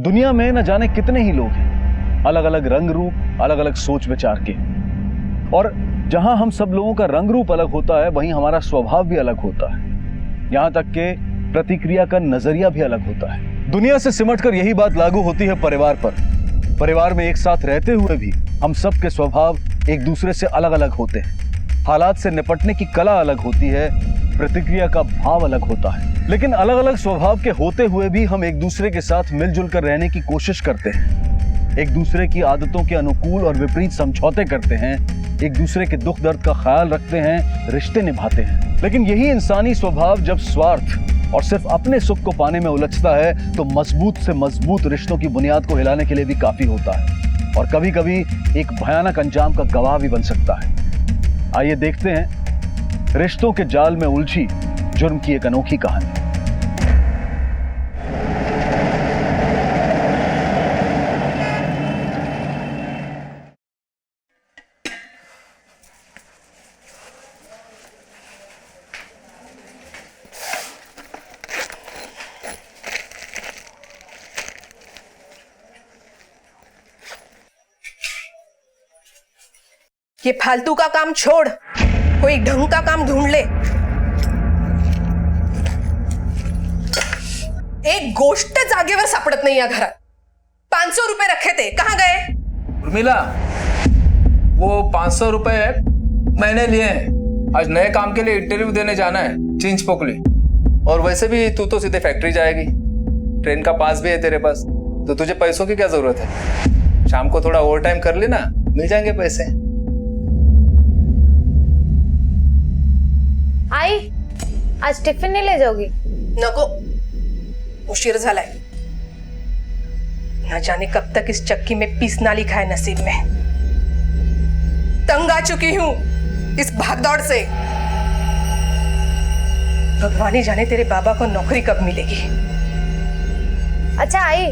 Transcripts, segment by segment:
दुनिया में न जाने कितने ही लोग हैं, अलग अलग रंग रूप, अलग अलग सोच विचार के। और जहां हम सब लोगों का रंग रूप अलग होता है, वहीं हमारा स्वभाव भी अलग होता है। यहां तक के प्रतिक्रिया का नजरिया भी अलग होता है। दुनिया से सिमटकर यही बात लागू होती है परिवार पर। परिवार में एक साथ रहते हुए भी हम सब के स्वभाव एक दूसरे से अलग अलग होते हैं। हालात से निपटने की कला अलग होती है, प्रतिक्रिया का भाव अलग होता है। लेकिन अलग अलग स्वभाव के होते हुए भी हम एक दूसरे के साथ मिलजुल कर रहने की कोशिश करते हैं, एक दूसरे की आदतों के अनुकूल और विपरीत समझौते करते हैं, एक दूसरे के दुख दर्द का ख्याल रखते हैं, रिश्ते निभाते हैं। लेकिन यही इंसानी स्वभाव जब स्वार्थ और सिर्फ अपने सुख को पाने में उलझता है, तो मजबूत से मजबूत रिश्तों की बुनियाद को हिलाने के लिए भी काफी होता है और कभी कभी एक भयानक अंजाम का गवाह भी बन सकता है। आइए देखते हैं रिश्तों के जाल में उलझी जुर्म की एक अनोखी कहानी। ये फालतू का काम छोड़, कोई ढंग का काम ढूंढ ले। एक गोष्ट जागेवर सापडत नाही या घरात। 500 रुपए रखे थे, कहां गए? उर्मिला, वो 500 रुपए मैंने लिए हैं। आज नए काम के लिए इंटरव्यू देने जाना है चिंच पोकली। और वैसे भी तू तो सीधे फैक्ट्री जाएगी, ट्रेन का पास भी है तेरे पास, तो तुझे पैसों की क्या जरूरत है? शाम को थोड़ा ओवर टाइम कर लेना, मिल जाएंगे पैसे। आई, आज टिफिन नहीं ले जाओगी? नको, उशीर झालाय। न जाने कब तक इस चक्की में पीसना लिखा है नसीब में। तंग आ चुकी हूं इस भागदौड़ से। भगवान ही जाने तेरे बाबा को नौकरी कब मिलेगी। अच्छा आई,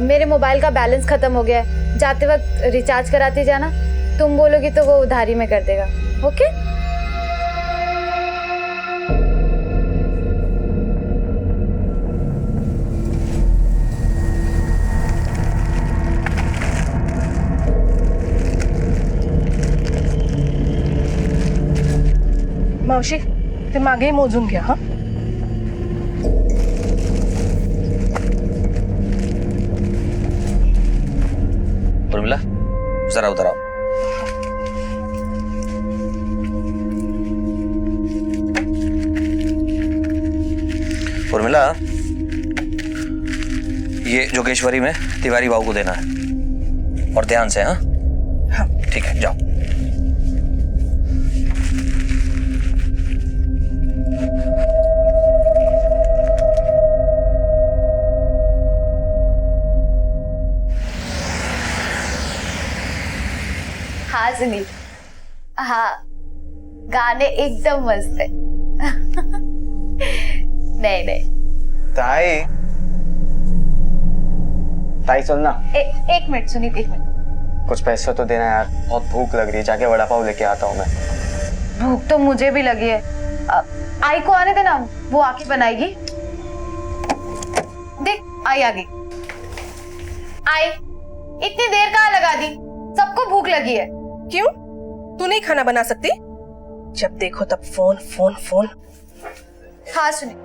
मेरे मोबाइल का बैलेंस खत्म हो गया है, जाते वक्त रिचार्ज कराती जाना। तुम बोलोगी तो वो उधारी में कर देगा। ओके? मावशी, ते मागे मोजून घ्या हा। उर्मिला, जरा उधर आओ। उर्मिला, ये जोगेश्वरी में तिवारी बाबू को देना है, और ध्यान से। हाँ हाँ ठीक है, जाओ। हाँ सुनील, हाँ गाने एकदम मस्त है। नहीं नहीं, ताई ताई सुन ना। एक मिनट सुनील, एक मिनट। कुछ पैसे तो देना यार, बहुत भूख लग रही है, जाके वड़ा पाव लेके आता हूँ मैं। भूख तो मुझे भी लगी है। आई को आने देना, वो आके बनाएगी। देख आई आ गई। आई, इतनी देर कहाँ लगा दी? सबको भूख लगी है। क्यों? तू नहीं खाना बना सकती? जब देखो तब फोन फोन फोन। हाँ सुनिए,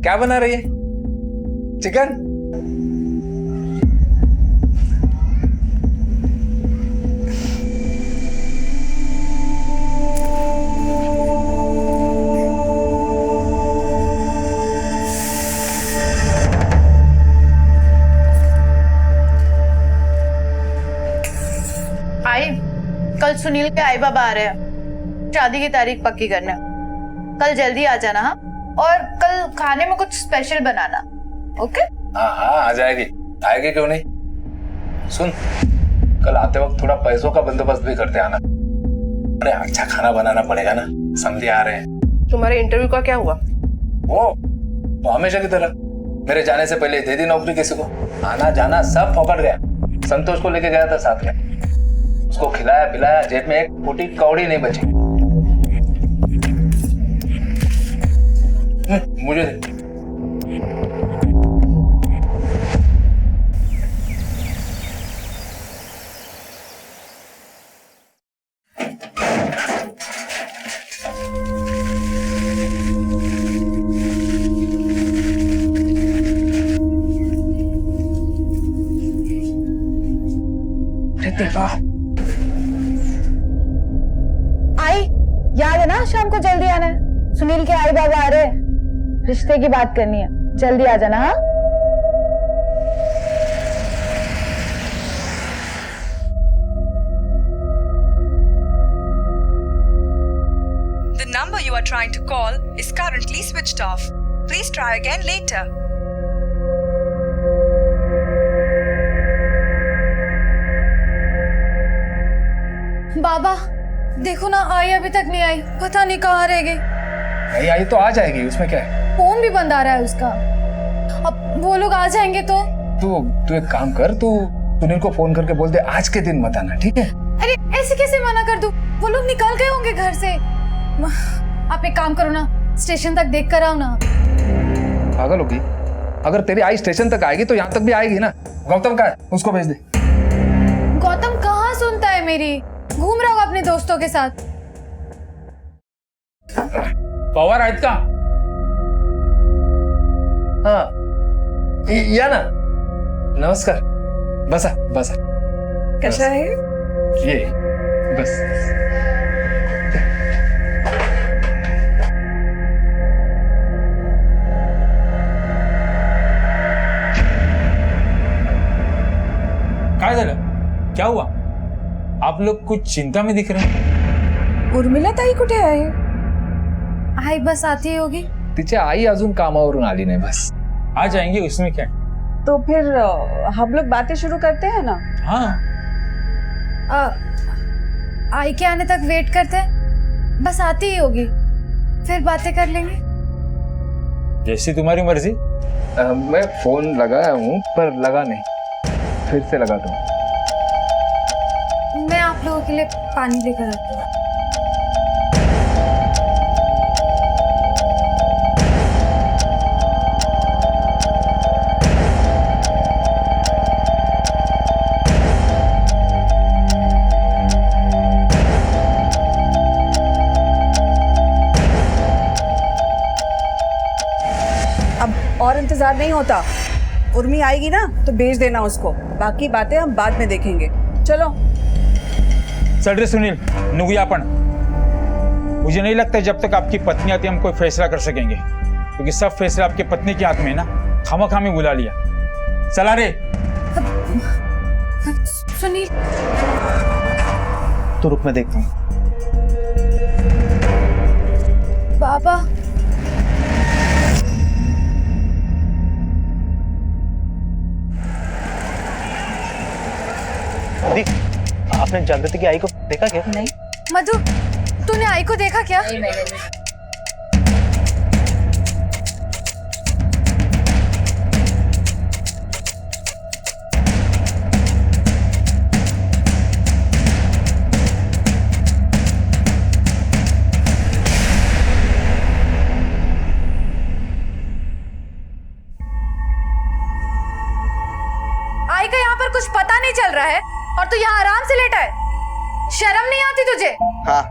क्या बना रही है? चिकन? आई, कल सुनील के आई बाबा आ रहे हैं, शादी की तारीख पक्की करने। कल जल्दी आ जाना। हाँ, और कल खाने में कुछ स्पेशल बनाना। ओके? हाँ हाँ, आ जाएगी। आएगी क्यों नहीं। सुन, कल आते वक्त थोड़ा पैसों का बंदोबस्त भी करते आना। अरे अच्छा खाना बनाना पड़ेगा ना, समझे आ रहे हैं। तुम्हारे इंटरव्यू का क्या हुआ? वो हमेशा की तरह मेरे जाने से पहले दे दी नौकरी किसी को। आना जाना सब फोकट गया। संतोष को लेके गया था साथ में, उसको खिलाया पिलाया, जेब में एक फूटी कौड़ी नहीं बची। मुझे दे। आई याद है ना, शाम को जल्दी आना है। सुनील के आई बाबा आ रहे हैं, रिश्ते की बात करनी है, जल्दी आ जाना। हाँ The number you are trying to call is currently switched off. Please try again later. बाबा देखो ना, आई अभी तक नहीं आई, पता नहीं कहाँ रह गई। नहीं आई तो आ जाएगी, उसमें क्या है। फोन भी बंद आ रहा है उसका। अब वो लोग आ जाएंगे तो तू एक काम कर, तू सुनील को फोन करके बोल दे आज के दिन मत आना, ठीक है? अरे ऐसे कैसे मना कर दूं? वो लोग निकल गए होंगे घर से। आप एक काम करो ना, स्टेशन तक देख कर आओ ना। पागल होगी? अगर तेरी आई स्टेशन तक आएगी तो यहाँ तक भी आएगी ना। गौतम का है, उसको भेज दे। गौतम कहाँ सुनता है मेरी, घूम रहा होगा अपने दोस्तों के साथ। पवार आहेत का? हाँ या ना। नमस्कार, बसा बसा। कैसा है? ये बस। काय झालं? क्या हुआ? आप लोग कुछ चिंता में दिख रहे हैं। उर्मिला ताई कुठे आहे? आई बस आती होगी। तिची आई अजून कामावरून आली नाही, बस आ जाएंगे, उसमें क्या है? तो फिर हम लोग बातें शुरू करते हैं ना। हाँ आई के आने तक वेट करते हैं, बस आती ही होगी, फिर बातें कर लेंगे। जैसी तुम्हारी मर्जी। मैं फोन लगाया हूँ पर लगा नहीं, फिर से लगा दूँ। मैं आप लोगों के लिए पानी लेकर आती हूँ। अब और इंतजार नहीं होता, उर्मी आएगी ना तो भेज देना उसको, बाकी बातें हम बाद में देखेंगे। चलो चल रे सुनील, निघूया आपण। मुझे नहीं लगता जब तक आपकी पत्नी आती हम कोई फैसला कर सकेंगे, क्योंकि सब फैसला आपकी पत्नी के हाथ में है ना। खामखा बुला लिया। चला रे। सुनील तो रुक, मैं देखता हूँ। बाबा आपने जागृति की आई को देखा क्या? नहीं। मधु, तूने आई को देखा क्या? नहीं मैंने नहीं। आई का यहाँ पर कुछ पता नहीं चल रहा है और तू यहाँ आराम से लेटा है। शर्म नहीं आती तुझे? हाँ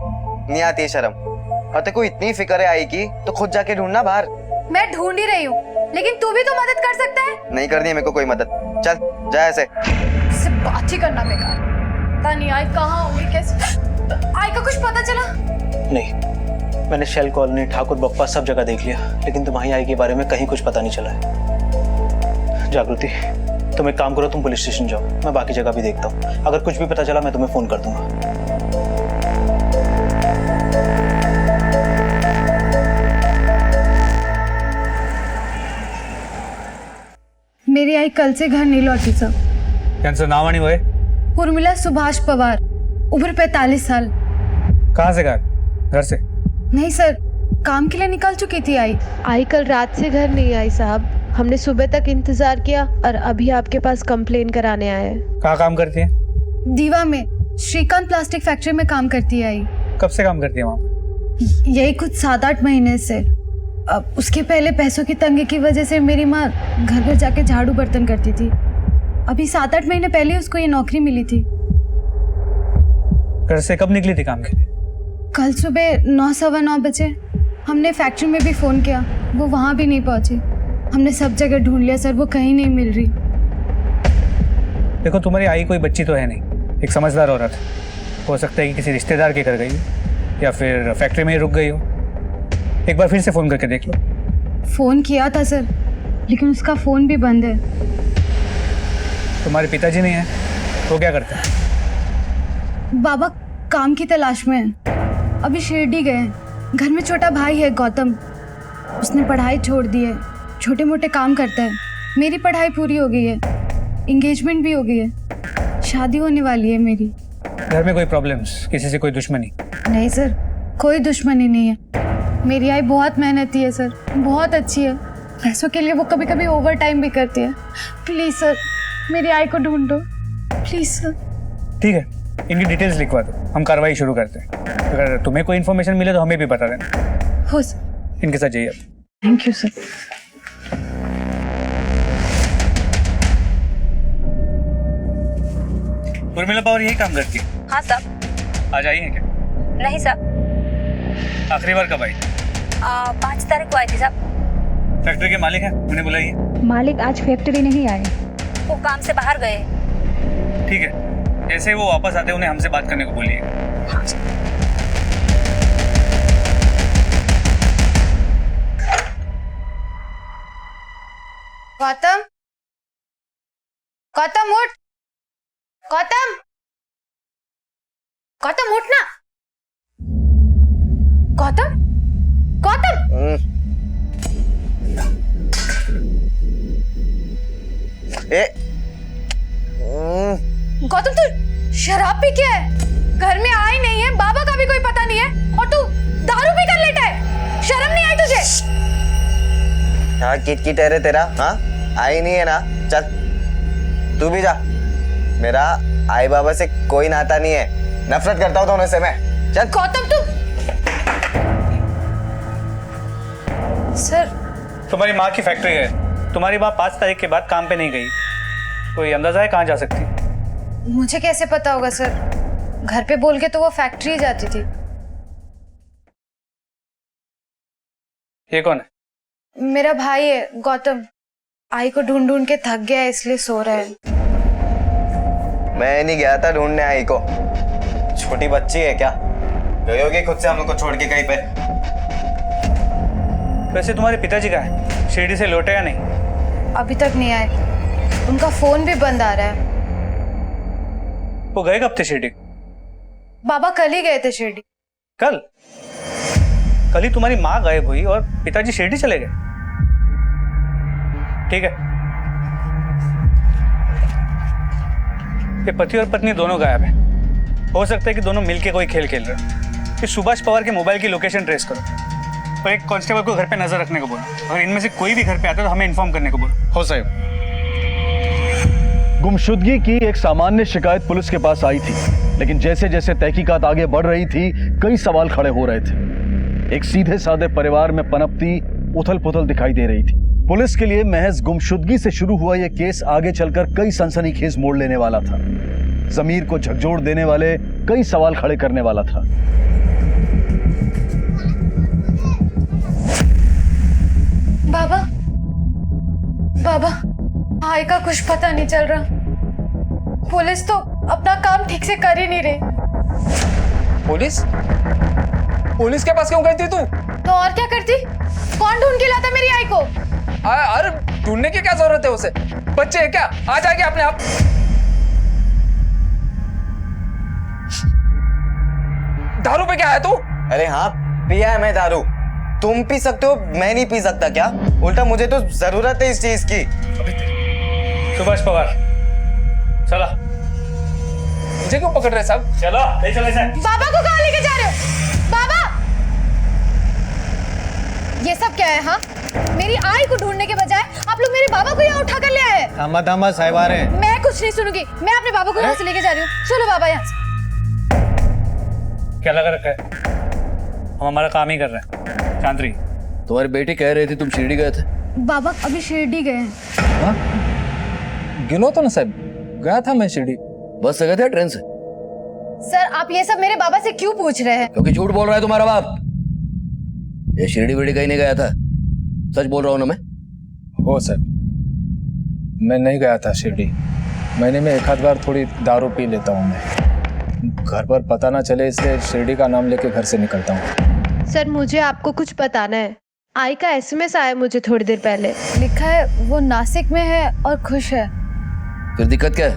नहीं आती है शर्म। और तेरे को इतनी फिक्र है आई की तो खुद जाके ढूंढना बाहर। मैं ढूंढ ही रही हूँ, लेकिन तू भी तो मदद कर सकता है। नहीं करनी है मेरे को कोई मदद, चल जा ऐसे। इससे बात ही करना बेकार। पता नहीं आई कहाँ होगी, कैसे। आई का कुछ पता चला? नहीं, मैंने शेल कॉलोनी, ठाकुर बप्पा सब जगह देख लिया, लेकिन तुम्हारी आई के बारे में कहीं कुछ पता नहीं चला है। जागृति, तुम एक काम करो, तुम पुलिस स्टेशन जाओ, मैं बाकी जगह भी देखता हूँ। अगर कुछ भी पता चला मैं तुम्हें फोन कर दूंगा। मेरी आई कल से घर नहीं लौटी सर। त्यांचं नाव आणि वय? उर्मिला सुभाष पवार, उम्र 45 साल। कहाँ से घर से? नहीं सर, काम के लिए निकल चुकी थी आई। आई कल रात से घर नहीं आई साहब, हमने सुबह तक इंतजार किया और अभी आपके पास कंप्लेन कराने आए हैं। कहाँ काम करती है? दीवा में श्रीकांत प्लास्टिक फैक्ट्री में काम करती है आई। कब से काम करती है वहाँ? यही कुछ 7-8 महीने से। अब उसके पहले पैसों की तंगी की वजह से मेरी माँ घर घर जाके झाड़ू बर्तन करती थी। अभी 7-8 महीने पहले उसको ये नौकरी मिली थी। घर से कब निकली थी काम के लिए? कल सुबह 9-9:15 बजे। हमने फैक्ट्री में भी फोन किया, वो वहाँ भी नहीं पहुंची। हमने सब जगह ढूंढ लिया सर, वो कहीं नहीं मिल रही। देखो तुम्हारी आई कोई बच्ची तो है नहीं, एक समझदार औरत है। हो सकता है कि किसी रिश्तेदार के घर गई हो या फिर फैक्ट्री में ही रुक गई हो। एक बार फिर से फोन करके देख लो। फोन किया था सर, लेकिन उसका फोन भी बंद है। तुम्हारे पिताजी नहीं है, वो क्या करते हैं? बाबा काम की तलाश में है, अभी शिरडी गए हैं। घर में छोटा भाई है गौतम, उसने पढ़ाई छोड़ दी है, छोटे मोटे काम करता है। मेरी पढ़ाई पूरी हो गई है, एंगेजमेंट भी हो गई है, शादी होने वाली है मेरी। घर में कोई प्रॉब्लम्स, किसी से कोई दुश्मनी? नहीं सर, कोई दुश्मनी नहीं है। मेरी आई बहुत मेहनती है सर, बहुत अच्छी है। पैसों के लिए वो कभी कभी ओवर टाइम भी करती है। प्लीज सर, मेरी आई को ढूंढ दो प्लीज सर। ठीक है, इनकी डिटेल्स लिखवा दो, हम कार्रवाई शुरू करते हैं। अगर तुम्हें कोई इन्फॉर्मेशन मिले तो हमें भी बता देना। हो सर। इनके साथ जाइए। Thank you sir. Urmila power यही काम करती है? हाँ साहब। आज आई है क्या? नहीं साहब। आखिरी बार कब आई? 5 तारीख को आई थी साहब। फैक्ट्री के मालिक हैं, उन्हें बुलाइए। मालिक आज फैक्ट्री नहीं आए, वो काम से बाहर गए। ठीक है, जैसे ही वो वापस आते उन्हें हमसे बात करने को बोलिए। गौतम, गौतम उठ, गौतम, गौतम उठ ना। गौतम, गौतम। गौतम तू शराब पी के है, घर में आई नहीं है, बाबा का भी कोई पता नहीं है, और तू दारू पी कर लेटा है। शर्म नहीं आई तुझे? हाँ किट है रे तेरा। हाँ आई नहीं है ना, चल तू भी जा। मेरा आई बाबा से कोई नाता नहीं है, नफरत करता हूँ दोनों से मैं। चल। गौतम तू। सर तुम्हारी माँ की फैक्ट्री है, तुम्हारी माँ 5 तारीख के बाद काम पे नहीं गई, कोई अंदाजा है कहाँ जा सकती? मुझे कैसे पता होगा सर, घर पे बोल के तो वो फैक्ट्री जाती थी। ये कौन है? मेरा भाई है गौतम, आई को ढूंढ ढूंढ के थक गया है इसलिए सो रहा है। मैं नहीं गया था ढूंढने आई को, छोटी बच्ची है क्या, गई होगी खुद से हम लोग को छोड़ के कहीं पे। वैसे तुम्हारे पिताजी का है, शिरडी से लौटे या नहीं? अभी तक नहीं आए, उनका फोन भी बंद आ रहा है। वो गए कब थे शिरडी? बाबा कल ही गए थे शिरडी। कल? कल ही तुम्हारी माँ गायब हुई और पिताजी शिरडी चले गए? ठीक है, ये पति और पत्नी दोनों गायब हैं। हो सकता है कि दोनों मिलके कोई खेल खेल रहे हैं। कि सुभाष पवार के मोबाइल की लोकेशन ट्रेस करो और एक कांस्टेबल को घर पे नजर रखने को बोलो, और इनमें से कोई भी घर पे आता है तो हमें इन्फॉर्म करने को बोलो। हो साहब। गुमशुदगी की एक सामान्य शिकायत पुलिस के पास आई थी, लेकिन जैसे जैसे तहकीकात आगे बढ़ रही थी कई सवाल खड़े हो रहे थे। एक सीधे साधे परिवार में पनपती उथल पुथल दिखाई दे रही थी। पुलिस के लिए महज गुमशुदगी से शुरू हुआ यह केस आगे चलकर कई सनसनीखेज मोड़ लेने वाला था, जमीर को झकझोर देने वाले कई सवाल खड़े करने वाला था। बाबा, बाबा, आई का कुछ पता नहीं चल रहा। पुलिस तो अपना काम ठीक से कर ही नहीं रही। पुलिस? पुलिस के पास क्यों गई थी तू? तो और क्या करती? कौन ढूंढ के लाता मेरी आई को? अरे ढूंढने की क्या जरूरत है उसे? बच्चे है क्या, आ जाएगी अपने आप। दारू पे क्या है तू? अरे हाँ पिया है मैं दारू, तुम पी सकते हो, मैं नहीं पी सकता क्या? उल्टा मुझे तो जरूरत है इस चीज की। सुभाष पवार चला। मुझे क्यों पकड़ रहे साहब? चलो ले चले जाए। बाबा को कहाँ लेके जा रहे हो? बाबा, ये सब क्या है? हाँ मेरी आई को ढूंढने के बजाय आप लोग मेरे बाबा को यहाँ उठा कर ले आए। थामा साहिब आ रहे हैं। मैं कुछ नहीं सुनूंगी, मैं अपने बाबा को यहाँ से लेके जा रही हूँ। चलो बाबा यहाँ से। क्या लगा रखा है? हम हमारा काम ही कर रहे हैं। चांद्री, तुम्हारी बेटी कह रही थी तुम शिरडी गए थे। बाबा अभी शिरडी गए हैं। गिनो तो ना साहब, गया था मैं शिरडी। बस से गए थे ट्रेन से? सर आप ये सब मेरे बाबा से क्यों पूछ रहे हैं? क्योंकि झूठ बोल रहा है तुम्हारा बाप। ये शिरडी विरडी कहीं नहीं गया था, सच बोल रहा हूँ ना मैं। हो सर, मैं नहीं गया था शिरडी। महीने में एक आध बार थोड़ी दारू पी लेता हूँ मैं, घर पर पता ना चले इसलिए शिरडी का नाम लेके घर से निकलता हूँ। सर मुझे आपको कुछ बताना है। आई का एसएमएस आया मुझे थोड़ी देर पहले। लिखा है वो नासिक में है और खुश है। फिर दिक्कत क्या है?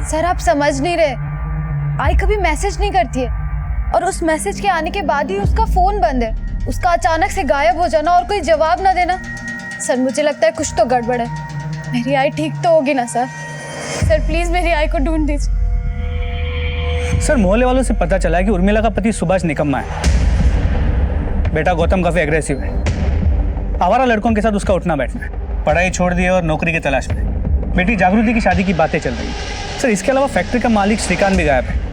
सर आप समझ नहीं रहे, आई कभी मैसेज नहीं करती है और उस मैसेज के आने के बाद ही उसका फोन बंद है। उसका अचानक से गायब हो जाना और कोई जवाब ना देना, सर मुझे लगता है कुछ तो गड़बड़ है। मेरी आई ठीक तो होगी ना सर? सर प्लीज मेरी आई को ढूंढ दीजिए। सर मोहल्ले वालों से पता चला है कि उर्मिला का पति सुभाष निकम्मा है, बेटा गौतम काफी एग्रेसिव है, आवारा लड़कों के साथ उसका उठना बैठना है, पढ़ाई छोड़ दी और नौकरी की तलाश में। बेटी जागृति की शादी की बातें चल रही है। सर इसके अलावा फैक्ट्री का मालिक श्रीकांत भी गायब है।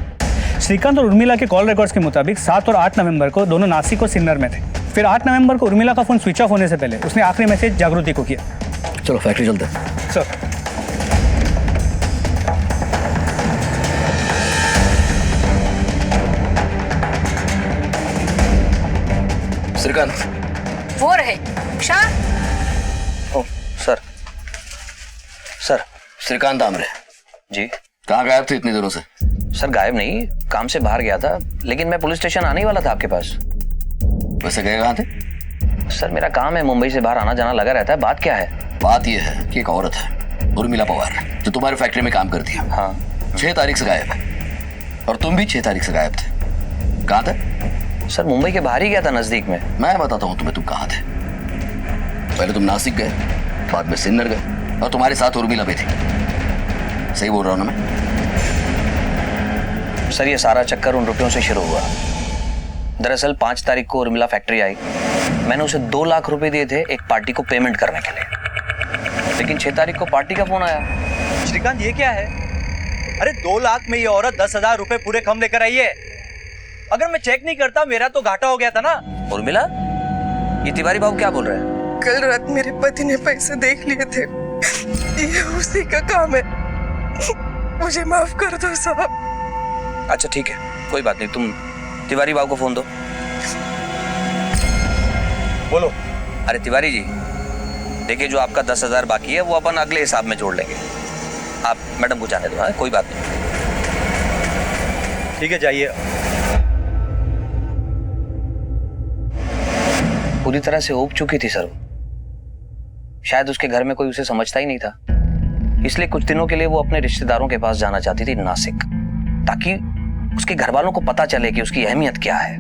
श्रीकांत और उर्मिला के कॉल रिकॉर्ड्स के मुताबिक 7 और 8 नवंबर को दोनों नासिक और सिन्नर में थे। फिर 8 नवंबर को उर्मिला का फोन स्विच ऑफ होने से पहले उसने आखिरी मैसेज जागृति को किया। चलो फैक्ट्री चलते हैं। सर श्रीकांत वो रहे शाह। ओ सर, सर श्रीकांत आमरे जी। कहाँ गायब थे इतने दिनों से? सर गायब नहीं, काम से बाहर गया था, लेकिन मैं पुलिस स्टेशन आने ही वाला था आपके पास। वैसे गए कहाँ थे? सर मेरा काम है, मुंबई से बाहर आना जाना लगा रहता है। बात क्या है? बात यह है कि एक औरत है उर्मिला पवार, जो तुम्हारी फैक्ट्री में काम करती है। हाँ 6 तारीख से गायब है और तुम भी 6 तारीख से गायब थे। कहाँ थे? सर मुंबई के बाहर ही गया था, नजदीक में। मैं बताता हूँ तुम्हें तुम कहाँ थे। पहले तुम नासिक गए, बाद में सिन्नर गए और तुम्हारे साथ उर्मिला भी थी। सही बोल रहा हूँ ना मैं? सर ये सारा चक्कर उन रुपयों से शुरू हुआ। दरअसल 5 तारीख को उर्मिला फैक्ट्री आई, मैंने उसे 2 लाख रुपए दिए थे एक पार्टी को पेमेंट करने के लिए, लेकिन 6 तारीख को पार्टी का फोन आया। श्रीकांत ये क्या है? अरे 2 लाख में ये औरत 10,000 रुपए पूरे कम लेकर आई है। अगर मैं चेक नहीं करता मेरा तो घाटा हो गया था ना। उर्मिला, ये तिवारी बाबू क्या बोल रहे हैं? कल रात मेरे पति ने पैसे देख लिए थे, ये उसी का काम है। मुझे माफ कर दो साहब। अच्छा ठीक है, कोई बात नहीं, तुम तिवारी बाबू को फोन दो। बोलो। अरे तिवारी जी, देखिए जो आपका 10,000 बाकी है वो अपन अगले हिसाब में जोड़ लेंगे। आप मैडम को जाने दो। हाँ कोई बात नहीं। ठीक है जाइए। पूरी तरह से ऊब चुकी थी सर। शायद उसके घर में कोई उसे समझता ही नहीं था, इसलिए कुछ दिनों के लिए वो अपने रिश्तेदारों के पास जाना चाहती थी नासिक, ताकि उसके घर वालों को पता चले कि उसकी अहमियत क्या है।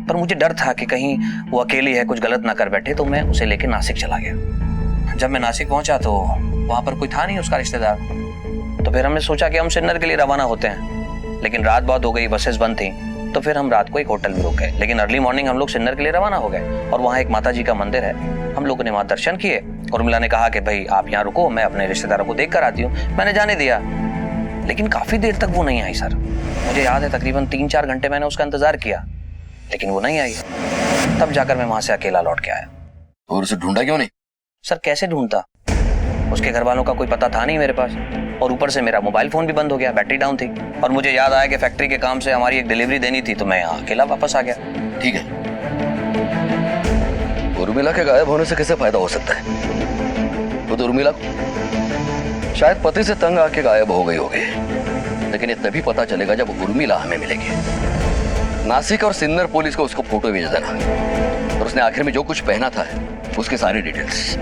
पर मुझे डर था कि कहीं वो अकेली है, कुछ गलत ना कर बैठे, तो मैं उसे लेकर नासिक चला गया। जब मैं नासिक पहुंचा तो वहां पर कोई था नहीं उसका रिश्तेदार। तो फिर हमने सोचा कि हम सिन्नर के लिए रवाना होते हैं, लेकिन रात बहुत हो गई, बसेस बंद थी, तो फिर हम रात को एक होटल में रुक गए। लेकिन अर्ली मॉर्निंग हम लोग सिन्नर के लिए रवाना हो गए और वहाँ एक माता जी का मंदिर है, हम लोगों ने वहाँ दर्शन किए। उर्मिला ने कहा कि भाई आप यहाँ रुको, मैं अपने रिश्तेदारों को देख कर आती हूँ। मैंने जाने दिया, लेकिन काफी देर तक वो नहीं आई सर। मुझे याद है तकरीबन 3-4 घंटे मैंने उसका इंतजार किया, लेकिन वो नहीं आई। तब जाकर मैं वहां से अकेला लौट के आया। और उसे ढूंढा क्यों नहीं? सर कैसे ढूंढता, उसके घर वालों का कोई पता था नहीं मेरे पास, और ऊपर से मेरा मोबाइल फोन भी बंद हो गया, बैटरी डाउन थी। और मुझे याद आया कि फैक्ट्री के काम से हमारी एक डिलीवरी देनी थी, तो मैं यहाँ अकेला वापस आ गया। ठीक है, उर्मिला के गायब होने से कैसे फायदा हो सकता है? वो तो उर्मिला शायद पति से तंग आके गायब हो गई होगी, लेकिन ये तभी पता चलेगा जब उर्मिला हमें मिलेगी। नासिक और सिन्नर पुलिस को उसको फोटो भेज देना, और उसने आखिर में जो कुछ पहना था उसके सारे डिटेल्स।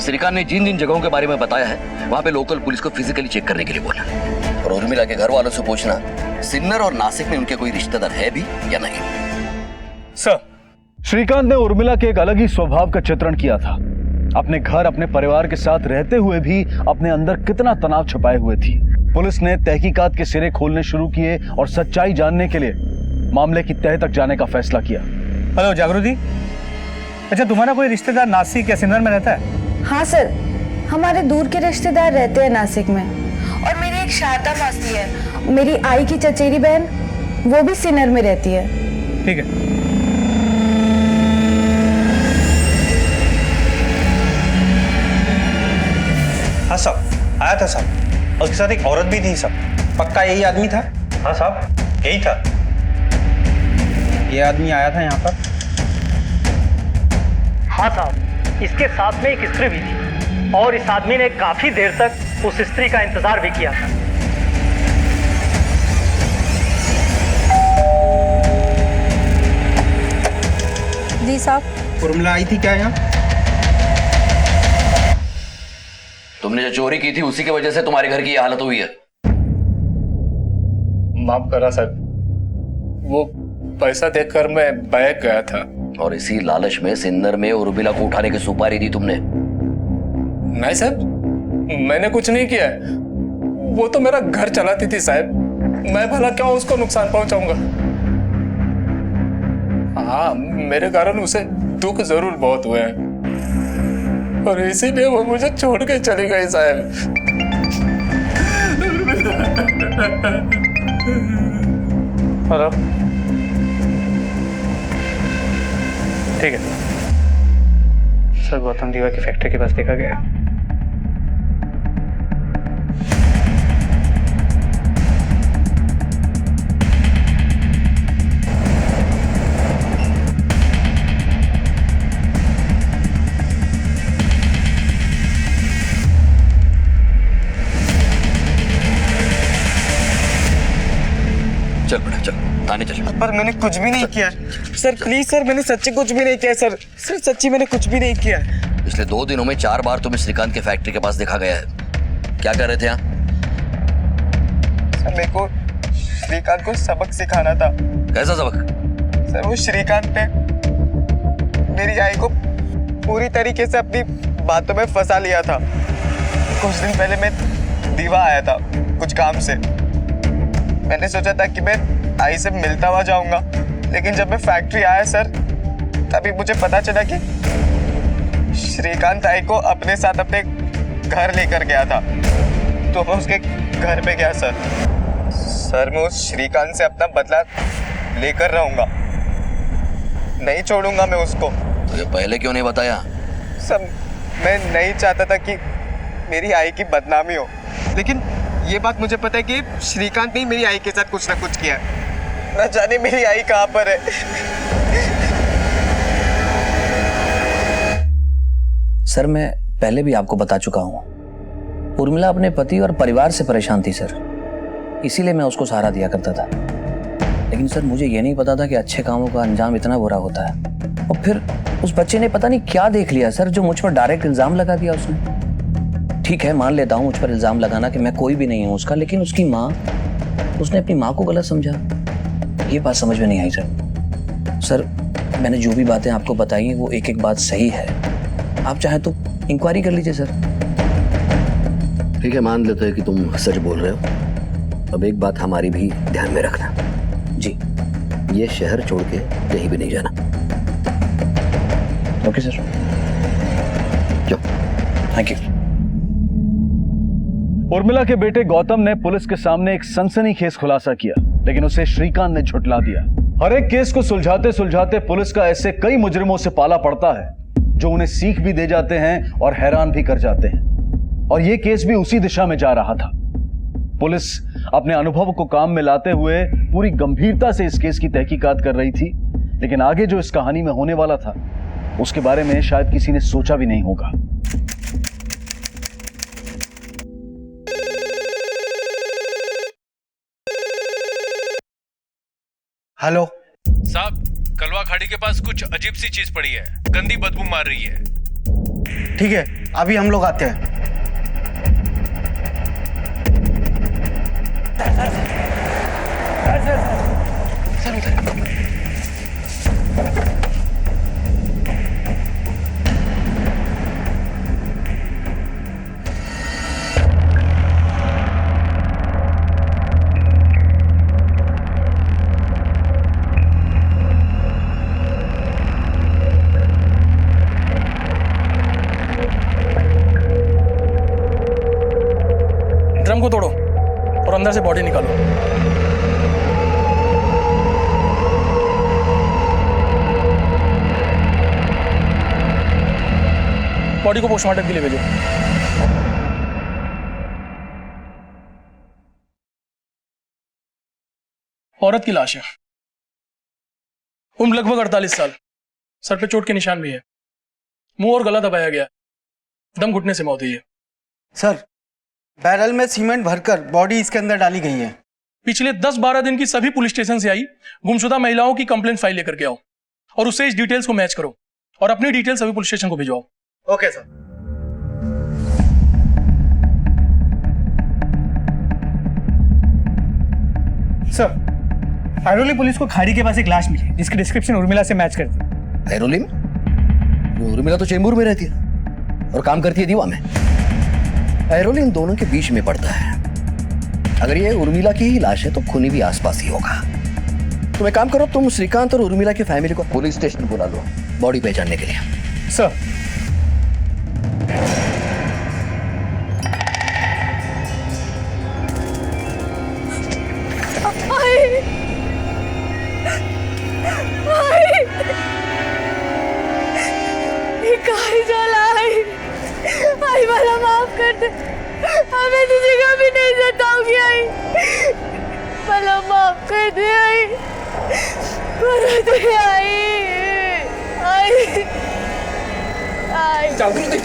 श्रीकांत ने जिन जिन जगहों के बारे में बताया है वहां पे लोकल पुलिस को फिजिकली चेक करने के लिए बोला, और उर्मिला के घर वालों से पूछना सिन्नर और नासिक में उनके कोई रिश्तेदार है भी या नहीं। सर श्रीकांत ने उर्मिला के एक अलग ही स्वभाव का चित्रण किया था। अपने घर अपने परिवार के साथ रहते हुए भी अपने अंदर कितना तनाव छुपाए हुए थी। पुलिस ने तहकीकात के सिरे खोलने शुरू किए और सच्चाई जानने के लिए मामले की तह तक जाने का फैसला किया। हेलो जागृति, अच्छा, तुम्हारा कोई रिश्तेदार नासिक या सिन्नर में रहता है? हाँ सर, हमारे दूर के रिश्तेदार रहते हैं नासिक में। और मेरी एक शारदा मौसी है, मेरी आई की चचेरी बहन, वो भी सिन्नर में रहती है। ठीक है। हाँ साहब, आया था साहब। उसके साथ एक औरत भी थी साहब। पक्का यही आदमी था? हाँ साहब, यही था। ये आदमी आया था यहाँ पर? हाँ साहब, इसके साथ में एक स्त्री भी थी और इस आदमी ने काफी देर तक उस स्त्री का इंतजार भी किया था। जी साहब। उर्मिला आई थी क्या यहाँ? तुमने जो चोरी की थी उसी की वजह से तुम्हारे घर की ये हालत हुई है। माफ करा साहब, वो पैसा देखकर मैं बहक गया था। और इसी लालच में सिन्नर में उर्मिला को उठाने की सुपारी दी तुमने? नहीं साहब, मैंने कुछ नहीं किया। वो तो मेरा घर चलाती थी साहब, मैं भला क्यों उसको नुकसान पहुंचाऊंगा। हाँ, मेरे कारण उसे दुख जरूर बहुत हुए हैं और इसीलिए वो मुझे छोड़ के चली गई साहब। हेलो, ठीक है सर। गौतम दीवा की फैक्ट्री के पास देखा गया। चल बेटा चल, थाने चल। पर मैंने कुछ भी नहीं किया सर। प्लीज सर, मैंने सच्ची कुछ भी नहीं किया सर। सर सच्ची मैंने कुछ भी नहीं किया। पिछले 2 दिनों में 4 बार तुम्हें श्रीकांत के फैक्ट्री के पास देखा गया है। क्या कर रहे थे यहाँ? सर मेरे को श्रीकांत को सबक सिखाना था। कैसा सबक? सर वो श्रीकांत ने मेरी आई को पूरी तरीके से अपनी बातों में फंसा लिया था। कुछ दिन पहले मैं दीवा आया था कुछ काम से। मैंने सोचा था कि मैं आई से मिलता हुआ जाऊंगा, लेकिन जब मैं फैक्ट्री आया सर, तभी मुझे पता चला कि श्रीकांत आई को अपने साथ अपने घर लेकर गया था। तो मैं उसके घर पे गया सर। सर मैं उस श्रीकांत से अपना बदला लेकर रहूंगा, नहीं छोड़ूंगा मैं उसको। तो ये पहले क्यों नहीं बताया? सब मैं नहीं चाहता था कि मेरी आई की बदनामी हो, लेकिन ये बात मुझे पता है कि श्रीकांत ने मेरी आई के साथ कुछ ना कुछ किया। न जाने मेरी आई कहाँ पर है। सर मैं पहले भी आपको बता चुका हूँ, उर्मिला अपने पति और परिवार से परेशान थी सर, इसीलिए मैं उसको सहारा दिया करता था। लेकिन सर मुझे ये नहीं पता था कि अच्छे कामों का अंजाम इतना बुरा होता है। और फिर उस बच्चे ने पता नहीं क्या देख लिया सर, जो मुझ पर डायरेक्ट इल्जाम लगा दिया उसने। ठीक है, मान लेता हूँ मुझ पर इल्जाम लगाना कि मैं कोई भी नहीं हूँ उसका, लेकिन उसकी माँ, उसने अपनी माँ को गलत समझा। ये बात समझ में नहीं आई सर। सर मैंने जो भी बातें आपको बताई हैं वो एक एक बात सही है। आप चाहे तो इंक्वायरी कर लीजिए सर। ठीक है, मान लेते हैं कि तुम सच बोल रहे हो। अब एक बात हमारी भी ध्यान में रखना जी, ये शहर छोड़ के कहीं भी नहीं जाना। Okay sir, thank you. Urmila के बेटे गौतम ने पुलिस के सामने एक सनसनीखेज खुलासा किया, लेकिन उसे श्रीकांत ने झुठला दिया। हर एक केस को सुलझाते सुलझाते पुलिस का ऐसे कई मुजरिमों से पाला पड़ता है जो उन्हें सीख भी दे जाते हैं और हैरान भी कर जाते हैं। और यह केस भी उसी दिशा में जा रहा था। पुलिस अपने अनुभव को काम में लाते हुए पूरी गंभीरता से इस केस की तहकीकात कर रही थी, लेकिन आगे जो इस कहानी में होने वाला था उसके बारे में शायद किसी ने सोचा भी नहीं होगा। हेलो साहब, कलवा खाड़ी के पास कुछ अजीब सी चीज पड़ी है, गंदी बदबू मार रही है। ठीक है, अभी हम लोग आते हैं। ड्रम को तोड़ो और अंदर से बॉडी निकालो। बॉडी को पोस्टमार्टम के लिए भेजो। औरत की लाश है, उम्र लगभग 48 साल, सर पे चोट के निशान भी है, मुंह और गला दबाया गया, दम घुटने से मौत हुई है। सर, बैरल में सीमेंट भरकर बॉडी इसके अंदर डाली गई है। पिछले 10-12 दिन की सभी पुलिस स्टेशन से आई गुमशुदा महिलाओं की कंप्लेंट फाइल लेकर के आओ और उससे इस डिटेल्स को मैच करो और अपनी डिटेल्स सभी पुलिस स्टेशन को भिजवाओ। Okay sir. Sir, Airoli police को खाड़ी के पास एक लाश मिली जिसकी डिस्क्रिप्शन उर्मिला से मैच करती है। ऐरोली में? उर्मिला तो चेंबूर में रहती है और काम करती है दीवा में। ऐरोली इन दोनों के बीच में पड़ता है। अगर ये उर्मिला की ही लाश है तो खूनी भी आसपास ही होगा। तुम एक काम करो, तुम श्रीकांत और उर्मिला की फैमिली को पुलिस स्टेशन बुला लो बॉडी पहचानने के लिए। सर, आई वाला माफ कर दे, हमें तुझे कभी नहीं सताऊंगी। आई वाला माफ कर दे। आई आई आई जागृति,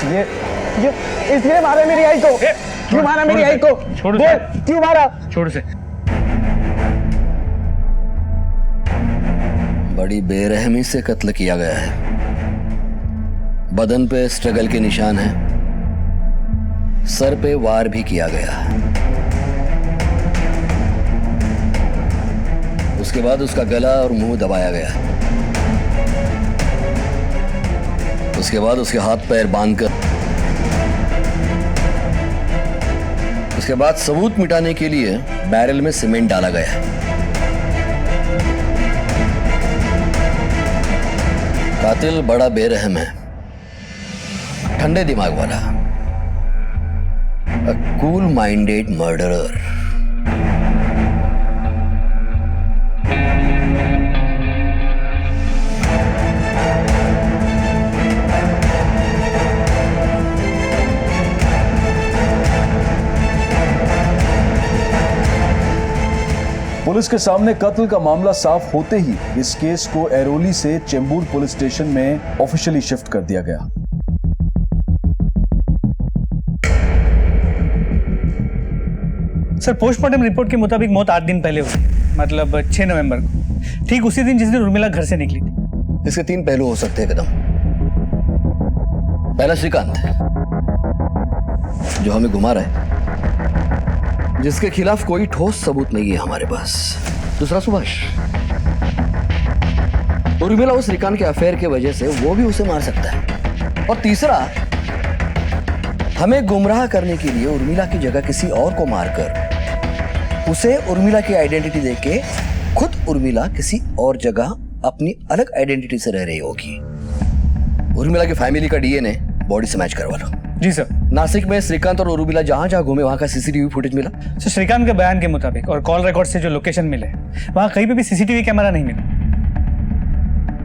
ये इसलिए मारा मेरी आई को। क्यों मारा मेरी आई को? छोड़ बोल, क्यों मारा? छोड़ से। बड़ी बेरहमी से कत्ल किया गया है। बदन पे स्ट्रगल के निशान हैं, सर पे वार भी किया गया है। उसके बाद उसका गला और मुंह दबाया गया। उसके बाद उसके हाथ पैर बांधकर, उसके बाद सबूत मिटाने के लिए बैरल में सीमेंट डाला गया। कातिल बड़ा बेरहम है, ठंडे दिमाग वाला, a cool minded murderer. Police के सामने कत्ल का मामला साफ होते ही इस केस को ऐरोली से चेंबूर पुलिस स्टेशन में ऑफिशियली शिफ्ट कर दिया गया। सर, पोस्टमार्टम रिपोर्ट के मुताबिक मौत 8 दिन पहले हुई, मतलब 6 नवंबर को, ठीक उसी दिन जिस दिन उर्मिला घर से निकली थी। इसके 3 पहलू हो सकते हैं कदम। पहला श्रीकांत, जो हमें घुमा रहा है, जिसके खिलाफ कोई ठोस सबूत नहीं है हमारे पास। दूसरा सुभाष, उर्मिला और श्रीकांत के अफेयर के वजह से वो भी उसे मार सकता है। और तीसरा, हमें गुमराह करने के लिए उर्मिला की जगह किसी और को मारकर उसे उर्मिला की आइडेंटिटी देके खुद उर्मिला किसी और जगह अपनी अलग आइडेंटिटी से रह रही होगी। उर्मिला की फैमिली का डीएनए बॉडी से मैच करवा लो। जी सर। नासिक में श्रीकांत और उर्मिला जहां जहां घूमे वहां का सीसीटीवी फुटेज मिला? सर, श्रीकांत के बयान के मुताबिक और कॉल रिकॉर्ड से जो लोकेशन मिले, वहां कहीं पे भी सीसीटीवी कैमरा नहीं मिला।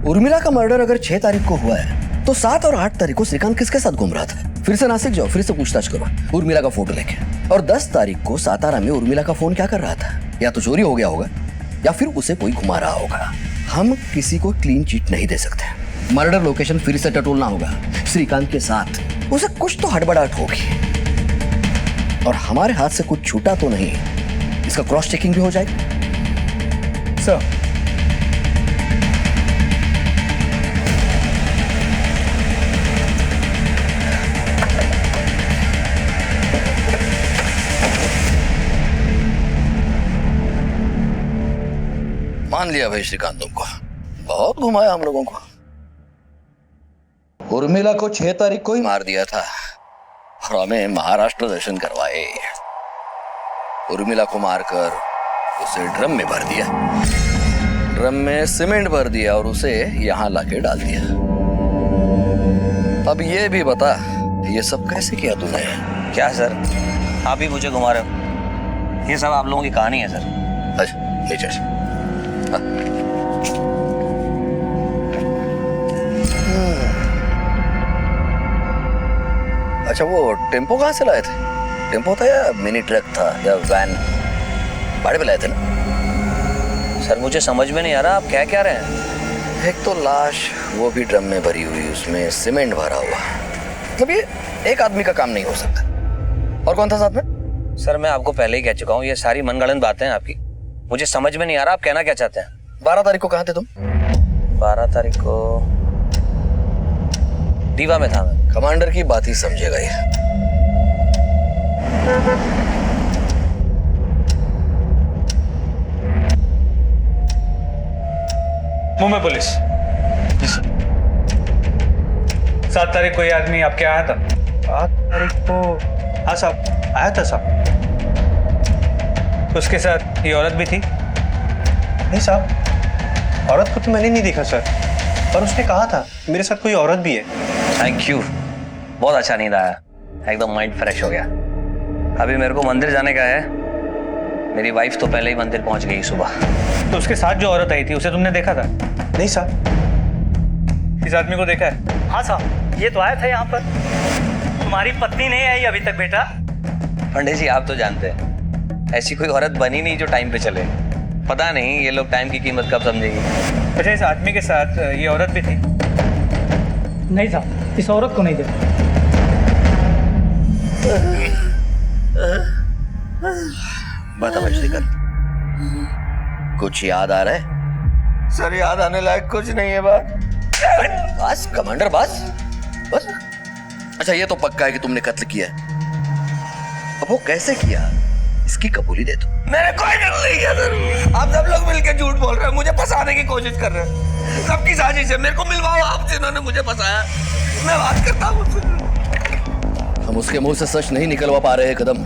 उर्मिला का मर्डर अगर 6 तारीख को हुआ है तो 7 और 8 तारीख को श्रीकांत किसके साथ घूम रहा था? फिर से नासिक जाओ, फिर से पूछताछ करो उर्मिला का फोटो लेके। और 10 तारीख को सातारा में उर्मिला का फोन क्या कर रहा था? या तो चोरी हो गया होगा या फिर उसे कोई घुमा रहा होगा। हम किसी को क्लीन चिट नहीं दे सकते। मर्डर लोकेशन फिर से टटोलना होगा श्रीकांत के साथ। उसे कुछ तो हड़बड़ाहट होगी और हमारे हाथ से कुछ छूटा तो नहीं, इसका क्रॉस चेकिंग भी हो जाएगा। सर, मान लिया भाई श्रीकांत, तुमको बहुत घुमाया हम लोगों को। उर्मिला को 6 तारीख को ही मार दिया था और हमें महाराष्ट्र दर्शन करवाए। उर्मिला को मारकर उसे ड्रम में भर दिया, ड्रम में सीमेंट भर दिया और उसे यहां लाके डाल दिया। अब ये भी बता, ये सब कैसे किया तूने? क्या सर, आप ही मुझे घुमा रहे हो? ये सब आप लोगों की कहानी है सर। अच्छा नीचे अच्छा, वो टेम्पो कहाँ से लाए थे? टेम्पो था या मिनी ट्रक था या वैन? भाड़े पे लाए थे ना? सर मुझे समझ में नहीं आ रहा आप क्या कह रहे हैं। एक तो लाश, वो भी ड्रम में भरी हुई, उसमें सीमेंट भरा हुआ, मतलब ये एक आदमी का काम नहीं हो सकता। और कौन था साथ में? सर मैं आपको पहले ही कह चुका हूँ, ये सारी मनगढ़ंत बातें हैं आपकी, मुझे समझ में नहीं आ रहा आप कहना क्या चाहते हैं। 12 तारीख को कहाँ थे तुम? 12 तारीख को दीवा में था मैं। कमांडर की बात ही समझेगा ये। मुंबई पुलिस। 7 तारीख को ये आदमी आपके आया था? 7 तारीख को? हाँ साहब आया था साहब। उसके साथ ये औरत भी थी? नहीं साहब, औरत को तो मैंने नहीं देखा सर, पर उसने कहा था मेरे साथ कोई औरत भी है। थैंक यू, बहुत अच्छा नींद आया, एकदम माइंड फ्रेश हो गया। अभी मेरे को मंदिर जाने का है, मेरी वाइफ तो पहले ही मंदिर पहुंच गई सुबह। तो उसके साथ जो औरत आई थी उसे तुमने देखा था? नहीं साहब। इस आदमी को देखा है? हाँ साहब, ये तो आया था यहाँ पर। तुम्हारी पत्नी नहीं आई अभी तक बेटा? पंडित जी आप तो जानते हैं, ऐसी कोई औरत बनी नहीं जो टाइम पे चले। पता नहीं ये लोग टाइम की कीमत कब समझेगी। अच्छा, इस आदमी के साथ ये औरत भी थी? नहीं साहब, इस औरत को नहीं देखा। बता भाई श्रीकांत, कुछ याद आ रहा है? सर याद आने लायक कुछ नहीं है बात। बस कमांडर बस बस। अच्छा ये तो पक्का है कि तुमने कत्ल किया है, अब वो कैसे किया इसकी कबूली दे दो। मैंने कोई कत्ल नहीं किया सर। आप सब लोग मिलकर झूठ बोल रहे हैं, मुझे फंसाने की कोशिश कर रहे हैं। सबकी साजिश है, मेरे को मिलवाओ आप जिन्होंने मुझे फंसाया, मैं बात करता हूँ। हम उसके मुंह से सच नहीं निकलवा पा रहे हैं कदम,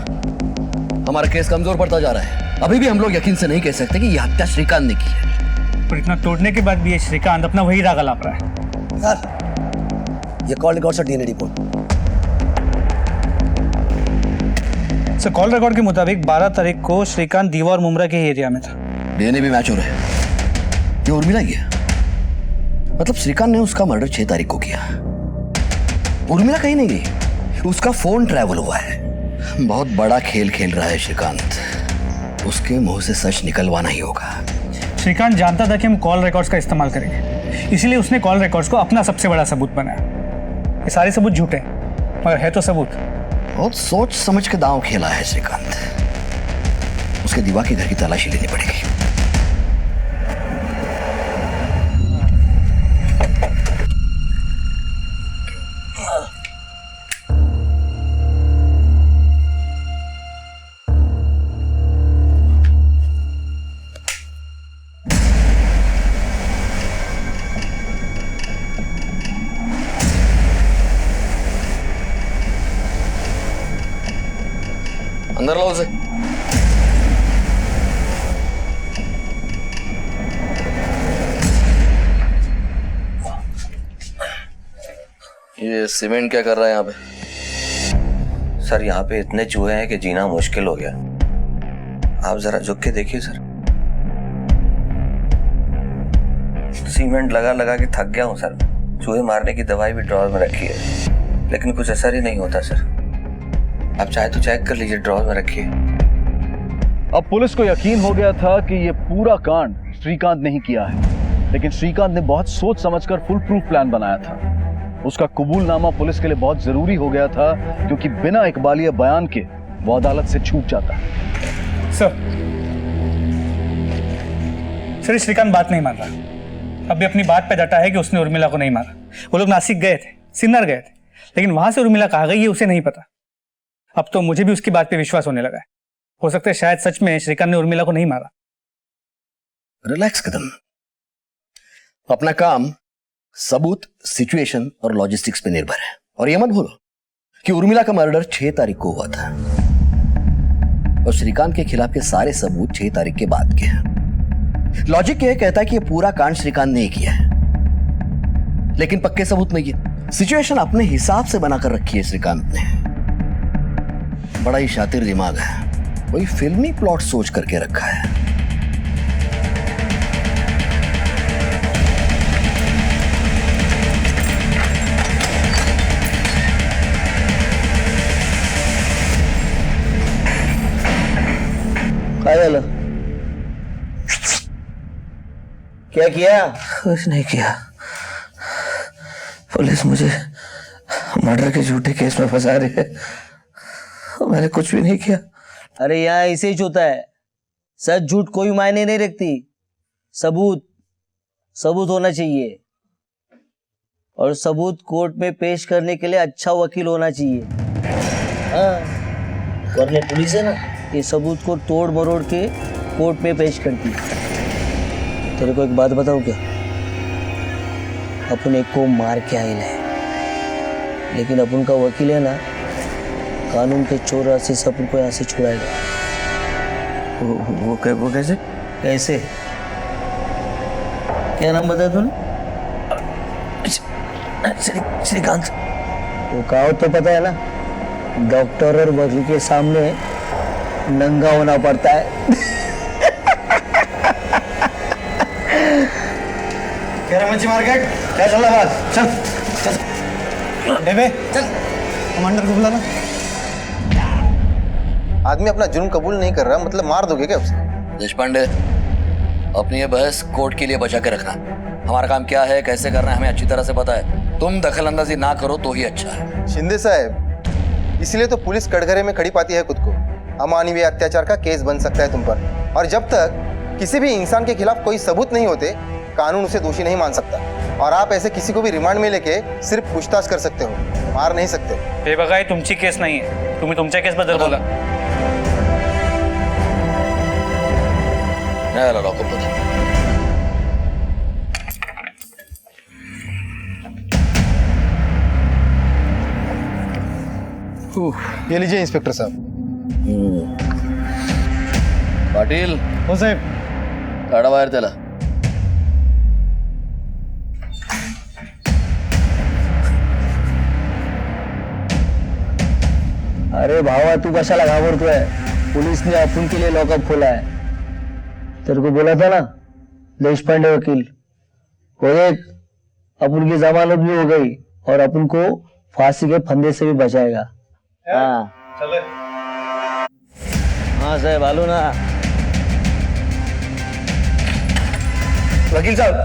हमारा केस कमजोर पड़ता जा रहा है। अभी भी हम लोग यकीन से नहीं कह सकते कि यह हत्या श्रीकांत ने की है। पर इतना तोड़ने के बाद भी ये श्रीकांत अपना वही राग लाप रहा है। सर ये कॉल रिकॉर्ड से DNA report. Sir call record के मुताबिक 12 तारीख को श्रीकांत दीवा और मुमरा के एरिया में था। डीएनए भी मैच हो रहा है। ये उर्मिला ही है, मतलब श्रीकांत ने उसका मर्डर 6 तारीख को किया। उर्मिला कहीं नहीं गई, उसका फोन ट्रैवल हुआ है। बहुत बड़ा खेल खेल रहा है श्रीकांत, उसके मुंह से सच निकलवाना ही होगा। श्रीकांत जानता था कि हम कॉल रिकॉर्ड्स का इस्तेमाल करेंगे, इसीलिए उसने कॉल रिकॉर्ड्स को अपना सबसे बड़ा सबूत बनाया। ये सारे सबूत झूठे हैं, मगर है तो सबूत। बहुत सोच समझ के दांव खेला है श्रीकांत, उसके दीवा के घर की तलाशी लेनी पड़ेगी। अंदर लो उसे। ये सीमेंट क्या कर रहा है यहाँ पे? सर यहाँ पे इतने चूहे हैं कि जीना मुश्किल हो गया, आप जरा झुक के देखिए सर। सीमेंट लगा लगा के थक गया हूँ सर। चूहे मारने की दवाई भी ड्रॉर में रखी है, लेकिन कुछ असर ही नहीं होता सर। आप चाहे तो चेक कर लीजिए, ड्रॉर में रखिए। अब पुलिस को यकीन हो गया था कि ये पूरा कांड श्रीकांत ने ही किया है, लेकिन श्रीकांत ने बहुत सोच समझकर फुल प्रूफ प्लान बनाया था। उसका कबूलनामा पुलिस के लिए बहुत जरूरी हो गया था, क्योंकि बिना इकबालिया बयान के वो अदालत से छूट जाता। सर श्रीकांत बात नहीं मान रहा, अभी अपनी बात पे डटा है कि उसने उर्मिला को नहीं मारा। वो लोग नासिक गए थे, सिन्नर गए थे, लेकिन वहां से उर्मिला कहाँ गई ये उसे नहीं पता। अब तो मुझे भी उसकी बात पे विश्वास होने लगा है, हो सकता है शायद सच में श्रीकांत ने उर्मिला को नहीं मारा। रिलैक्स कदम, अपना काम सबूत, सिचुएशन और लॉजिस्टिक्स पे निर्भर है। और ये मत भूलो कि उर्मिला का मर्डर 6 तारीख को हुआ था और श्रीकांत के खिलाफ के सारे सबूत 6 तारीख के बाद के हैं। लॉजिक यह कहता है कि ये पूरा कांड श्रीकांत ने किया है, लेकिन पक्के सबूत नहीं है। सिचुएशन अपने हिसाब से बनाकर रखी है श्रीकांत ने। बड़ा ही शातिर दिमाग है, वही फिल्मी प्लॉट सोच करके रखा है। क्या किया? कुछ नहीं किया। पुलिस मुझे मर्डर के झूठे केस में फंसा रही है। मैंने कुछ भी नहीं किया। अरे यहाँ ऐसे ही होता है, सच झूठ कोई मायने नहीं रखती। सबूत सबूत होना चाहिए, और सबूत कोर्ट में पेश करने के लिए अच्छा वकील होना चाहिए। हाँ, वरना पुलिस है ना, ये सबूत को तोड़ मरोड़ के कोर्ट में पेश करती है। तेरे को एक बात बताऊं क्या? अपन एक को मार के आए है, लेकिन अपन का वकील है ना, कानून के चोर से सब को यहाँ से छुड़ाएगा। वो कैसे? कैसे? क्या नाम बताया तूने? श्रीकांत। वो कहावत तो पता है ना, डॉक्टर और वकील के सामने नंगा होना पड़ता है। मच्छी मार्केट क्या चल रहा है? चल चल डेबे, चल कमांडर को बुलाना। आदमी अपना जुर्म कबूल नहीं कर रहा, मतलब मार दोगे क्या उसे? देशपांडे, अपनी ये बहस कोर्ट के लिए बचा के रखना। हमारा काम क्या है, कैसे करना है, हमें अच्छी तरह से पता है। तुम दखल अंदाजी ना करो तो ही अच्छा है। शिंदे साहब, इसलिए तो पुलिस कटघरे में खड़ी पाती है खुद को। अमानवीय अत्याचार का केस बन सकता है तुम पर, और जब तक किसी भी इंसान के खिलाफ कोई सबूत नहीं होते, कानून उसे दोषी नहीं मान सकता। और आप ऐसे किसी को भी रिमांड में लेके सिर्फ पूछताछ कर सकते हो, मार नहीं सकते। हे बघा, ही तुमची केस नाही आहे, तुम्ही तुमच्या केस बद्दल बोला। नाही आला लॉकअप मध्ये। ये लीजिए इंस्पेक्टर साहब। पाटील, हो साहेब। काढा बाहेर त्याला। अरे भावा, तू कशाला घाबरतोय? पुलिस ने अपन के लिए लॉकअप खोला है। तेरे को बोला था ना, देशपांडे वकील, वो एक अपन की जमानत भी हो गई और अपन को फांसी के फंदे से भी बचाएगा। हाँ चले। हाँ साहब, आलू ना। वकील साहब,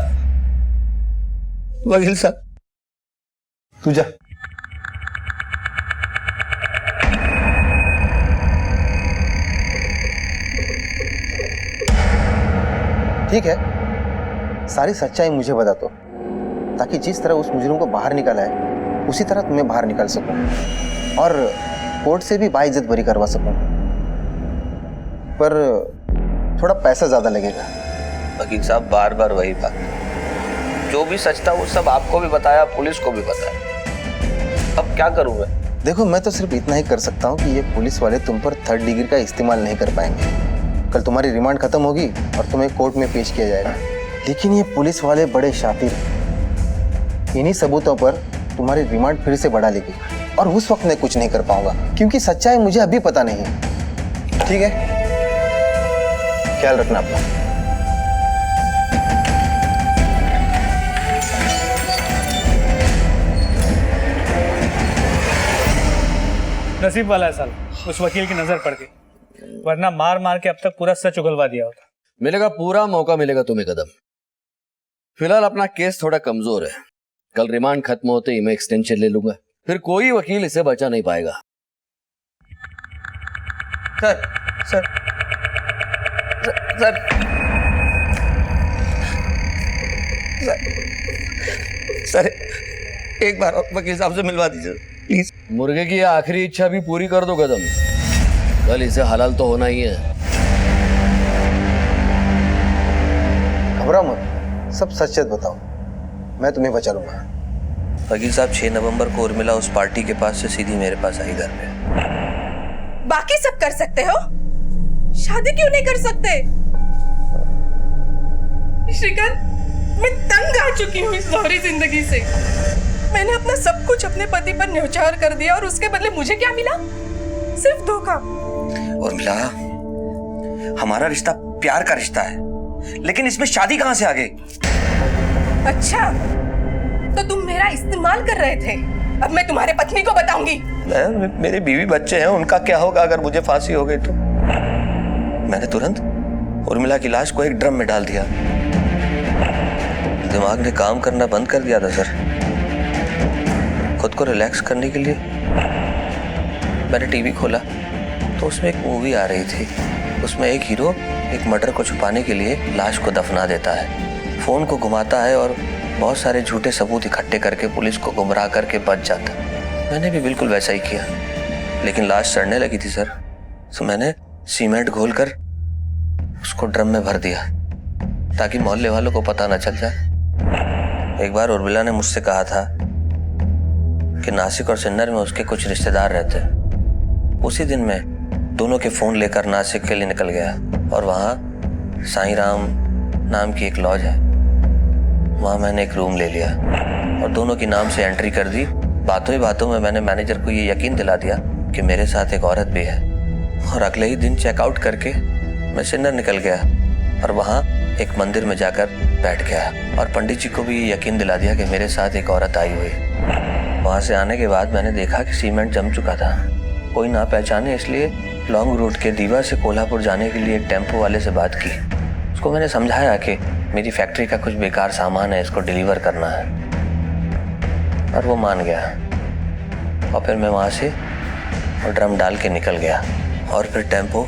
वकील साहब, तू जा। ठीक है, सारी सच्चाई मुझे बता दो, ताकि जिस तरह उस मुजरिम को बाहर निकाला है उसी तरह तुम्हें बाहर निकाल सकूं और कोर्ट से भी बाइज्जत बरी करवा सकूं। पर थोड़ा पैसा ज्यादा लगेगा। वकील साहब, बार बार वही बात। जो भी सच था वो सब आपको भी बताया, पुलिस को भी बताया। अब क्या करूं मैं? देखो, मैं तो सिर्फ इतना ही कर सकता हूँ कि ये पुलिस वाले तुम पर 3rd डिग्री का इस्तेमाल नहीं कर पाएंगे। कल तुम्हारी रिमांड खत्म होगी और तुम्हें कोर्ट में पेश किया जाएगा। लेकिन ये पुलिस वाले बड़े शातिर हैं। इन्हीं सबूतों पर तुम्हारी रिमांड फिर से बढ़ा लेगी, और उस वक्त मैं कुछ नहीं कर पाऊंगा, क्योंकि सच्चाई मुझे अभी पता नहीं है। ठीक है, ख्याल रखना अपना। नसीब वाला है साल, उस वकील की नजर पड़ गई, वरना मार मार के अब तक पूरा सच उगलवा दिया होता। मिलेगा, पूरा मौका मिलेगा तुम्हें कदम। फिलहाल अपना केस थोड़ा कमजोर है। कल रिमांड खत्म होते ही मैं एक्सटेंशन ले लूंगा, फिर कोई वकील इसे बचा नहीं पाएगा। सर सर सर सर, एक बार वकील साहब से मिलवा दीजिए प्लीज। मुर्गे की आखिरी इच्छा भी पूरी कर दो कदम, कल इसे हलाल तो होना ही है। घबराओ मत, सब सच सच बताओ, मैं तुम्हें बचा लूंगा। वकील साहब, 6 नवंबर को उर्मिला उस पार्टी के पास से सीधी मेरे पास आई घर पे। बाकी सब कर सकते हो, शादी क्यों नहीं कर सकते? श्रीकांत, मैं तंग आ चुकी हूँ इस दोहरी जिंदगी से। मैंने अपना सब कुछ अपने पति पर न्यौछावर कर दिया और उसके बदले मुझे क्या मिला? सिर्फ धोखा। उर्मिला, हमारा रिश्ता प्यार का रिश्ता है, लेकिन इसमें शादी कहां से आ गई? अच्छा, तो तुम मेरा इस्तेमाल कर रहे थे। अब मैं तुम्हारे पत्नी को बताऊंगी। मेरी बीवी बच्चे हैं, उनका क्या होगा अगर मुझे फांसी हो गई तो? मैंने तुरंत उर्मिला की लाश को एक ड्रम में डाल दिया। दिमाग ने काम करना बंद कर दिया था सर। खुद को रिलैक्स करने के लिए मैंने टीवी खोला तो उसमें एक मूवी आ रही थी। उसमें एक हीरो एक मर्डर को छुपाने के लिए लाश को दफना देता है, फोन को घुमाता है और बहुत सारे झूठे सबूत इकट्ठे करके पुलिस को गुमराह करके बच जाता है। मैंने भी बिल्कुल वैसा ही किया, लेकिन लाश सड़ने लगी थी सर, तो मैंने सीमेंट घोलकर उसको ड्रम में भर दिया ताकि मोहल्ले वालों को पता न चल जाए। एक बार उर्मिला ने मुझसे कहा था कि नासिक और सिन्नर में उसके कुछ रिश्तेदार रहते हैं। उसी दिन मैं दोनों के फोन लेकर नासिक के लिए निकल गया और वहाँ साईं राम नाम की एक लॉज है, वहाँ मैंने एक रूम ले लिया और दोनों के नाम से एंट्री कर दी। बातों ही बातों में मैंने मैनेजर को ये यकीन दिला दिया कि मेरे साथ एक औरत भी है और अगले ही दिन चेकआउट करके मैं सिन्नर निकल गया और वहाँ एक मंदिर में जाकर बैठ गया और पंडित जी को भी ये यकीन दिला दिया कि मेरे साथ एक औरत आई हुई। वहाँ से आने के बाद मैंने देखा कि सीमेंट जम चुका था, कोई ना पहचाने, इसलिए लॉन्ग रूट के दीवा से कोल्हापुर जाने के लिए एक टेम्पो वाले से बात की। उसको मैंने समझाया कि मेरी फैक्ट्री का कुछ बेकार सामान है, इसको डिलीवर करना है, और वो मान गया। और फिर मैं वहाँ से और ड्रम डाल के निकल गया और फिर टेम्पो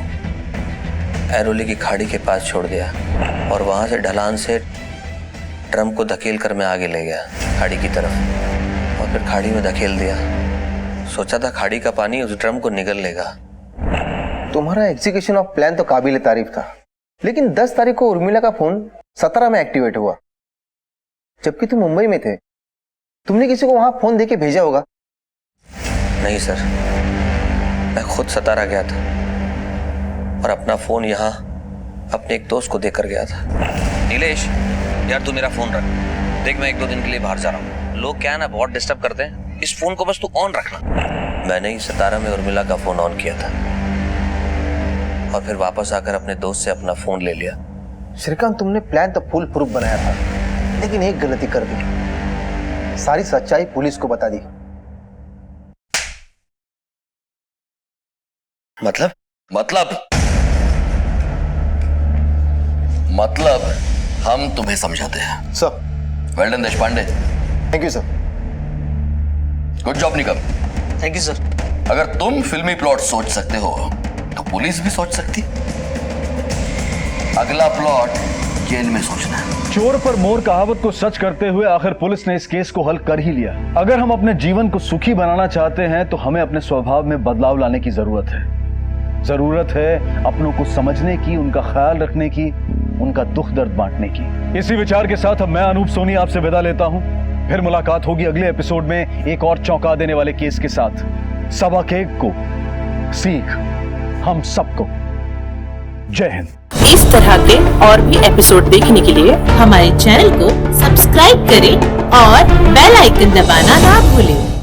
एरोली की खाड़ी के पास छोड़ दिया और वहाँ से ढलान से ड्रम को धकेल कर मैं आगे ले गया खाड़ी की तरफ और फिर खाड़ी में धकेल दिया। सोचा था खाड़ी का पानी उस ड्रम को निगल लेगा। तुम्हारा एग्जीक्यूशन ऑफ प्लान तो काबिल तारीफ था, लेकिन 10 तारीख को उर्मिला का फोन 17 में एक्टिवेट हुआ, जबकि तुम मुंबई में थे। तुमने किसी को वहां फोन देके भेजा होगा। नहीं सर, मैं खुद सतारा गया था और अपना फोन यहाँ अपने एक दोस्त को देकर गया था। नीलेश यार, तू मेरा फोन रख, देख मैं 1-2 दिन के लिए बाहर जा रहा हूँ। लोग क्या है ना, बहुत डिस्टर्ब करते हैं, इस फोन को बस तू ऑन रखना। मैंने ही 17 में उर्मिला का फोन ऑन किया था और फिर वापस आकर अपने दोस्त से अपना फोन ले लिया। श्रीकांत, तुमने प्लान तो फुल प्रूफ बनाया था, लेकिन एक गलती कर दी, सारी सच्चाई पुलिस को बता दी। मतलब हम तुम्हें समझाते हैं sir. Well done Deshpande. Thank you sir. Good job Nikam. Thank you sir. अगर तुम फिल्मी प्लॉट सोच सकते हो तो पुलिस भी सोच सकती। अगला प्लॉट जेल में सोचना है। चोर पर मोर कहावत को सच करते हुए आखिर पुलिस ने इस केस को हल कर ही लिया। अगर हम अपने जीवन को सुखी बनाना चाहते हैं तो हमें अपने स्वभाव में बदलाव लाने की जरूरत है। जरूरत है अपनों को समझने की, उनका ख्याल रखने की, उनका दुख दर्द बांटने की। इसी विचार के साथ अब मैं अनूप सोनी आपसे विदा लेता हूं। फिर मुलाकात होगी अगले एपिसोड में एक और चौंका देने वाले केस के साथ। सबक एक को सीख हम सबको। जय हिंद। इस तरह के और भी एपिसोड देखने के लिए हमारे चैनल को सब्सक्राइब करें और बेल आइकन दबाना ना भूलें।